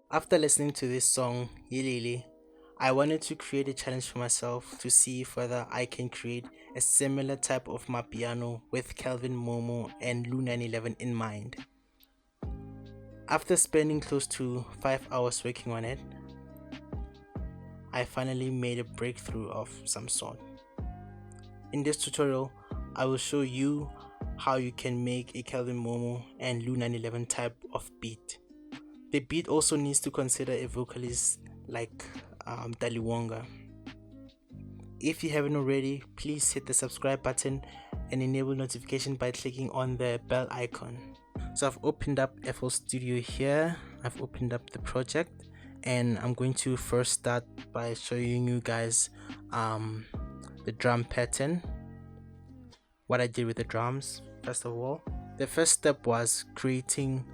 After listening to this song, Yelele, I wanted to create a challenge for myself to see whether I can create a similar type of Mapiano with Calvin Momo and Lu 911 in mind. After spending close to 5 hours working on it, I finally made a breakthrough of some sort. In this tutorial, I will show you how you can make a Calvin Momo and Lu 911 type of beat. The beat also needs to consider a vocalist like Daliwonga. If you haven't already, please hit the subscribe button and enable notification by clicking on the bell icon. So I've opened up FL Studio here, I've opened up the project, and I'm going to first start by showing you guys the drum pattern, what I did with the drums. First of all, the first step was creating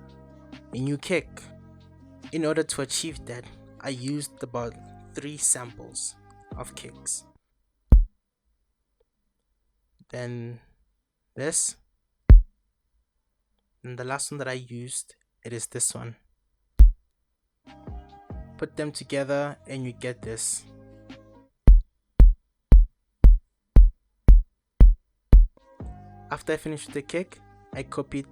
a new kick. In order to achieve that, I used about 3 samples of kicks. Then this, and the last one that I used, it is this one. Put them together and you get this. After I finished the kick, I copied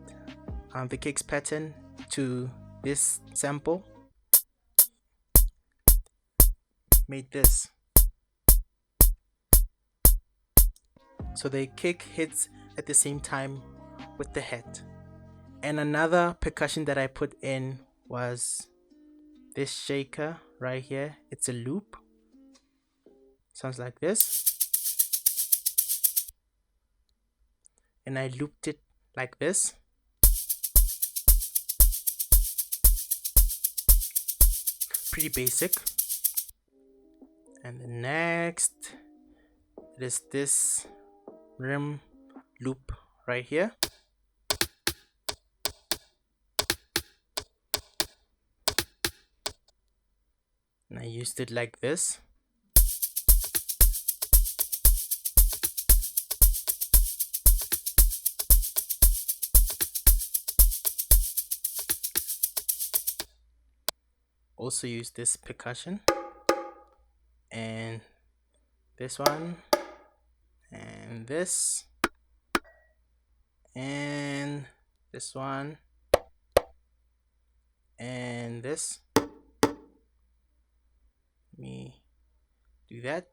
the kick's pattern to this sample, made this. So the kick hits at the same time with the head. And another percussion that I put in was this shaker right here. It's a loop. Sounds like this. And I looped it like this. Pretty basic. And the next, it is this rim loop right here. And I used it like this. Also use this percussion and this one and this and this one and this. Let me do that.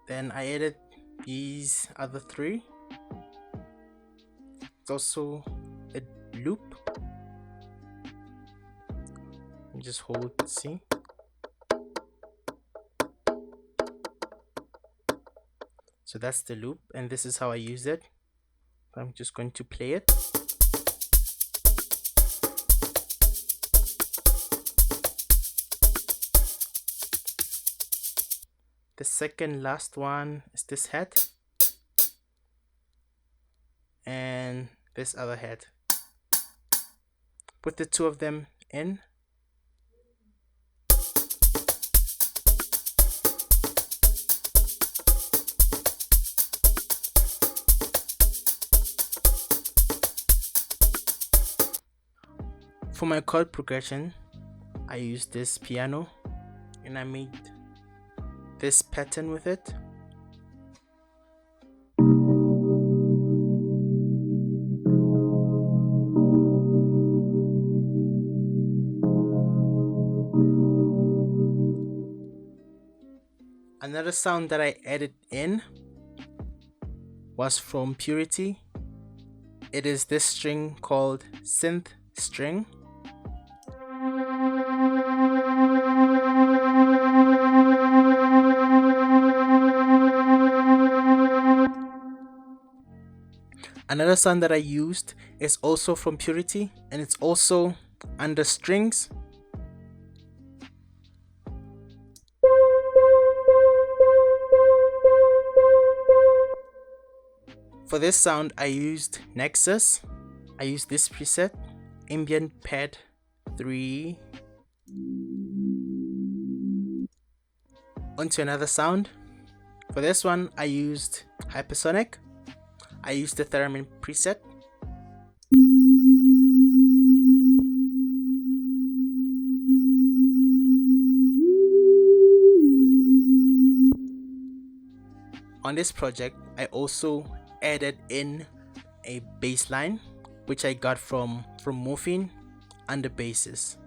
Then I added these other 3. It's also a loop. Just hold C. So that's the loop, and this is how I use it. I'm just going to play it. The second last one is this head and this other head. Put the 2 of them in. For my chord progression, I used this piano and I made this pattern with it. Another sound that I added in was from Purity. It is this string called Synth String. Another sound that I used is also from Purity, and it's also under strings. For this sound, I used Nexus. I used this preset, Ambient Pad 3. onto another sound. For this one, I used hypersonic. I used the theremin preset. On this project, I also added in a bass line, which I got from Morphine under basses.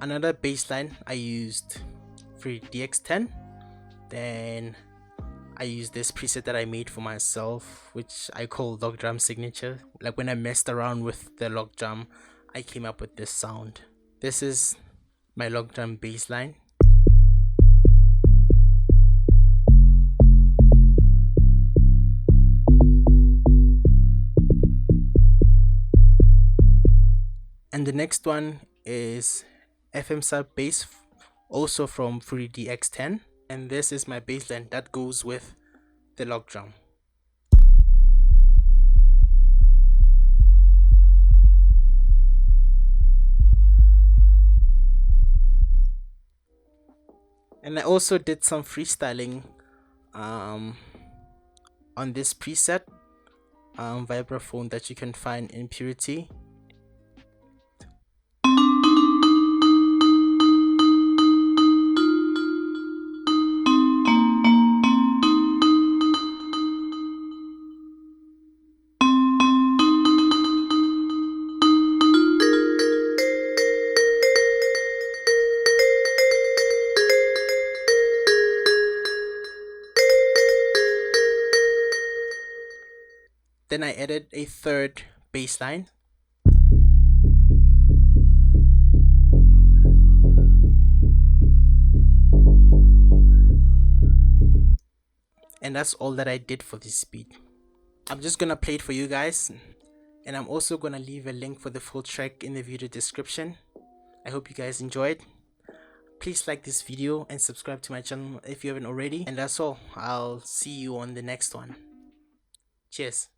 Another bass line, I used 3DX10. Then I used this preset that I made for myself, which I call log drum signature. Like when I messed around with the log drum, I came up with this sound. This is my log drum bass line. And the next one is FM sub bass, also from 3DX10. And this is my bass line that goes with the log drum. And I also did some freestyling on this preset, vibraphone that you can find in Purity. Then I added a third bass line. And that's all that I did for this beat. I'm just gonna play it for you guys, and I'm also gonna leave a link for the full track in the video description. I hope you guys enjoyed. Please like this video and subscribe to my channel if you haven't already. And that's all. I'll see you on the next one. Cheers.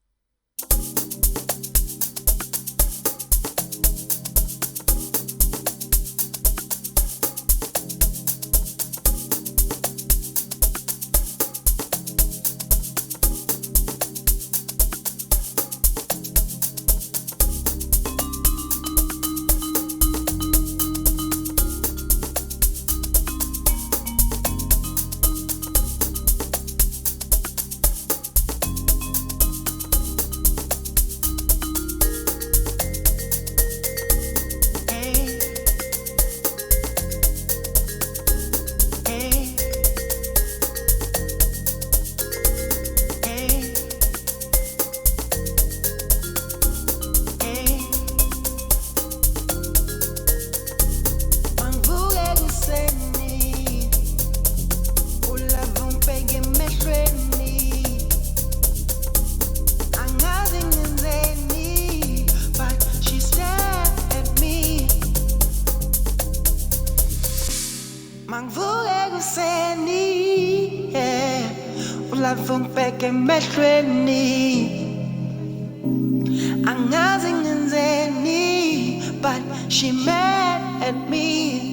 But she mad at me.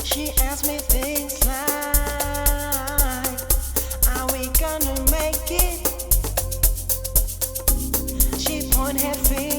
She asked me things like, are we gonna make it? She pointed her finger.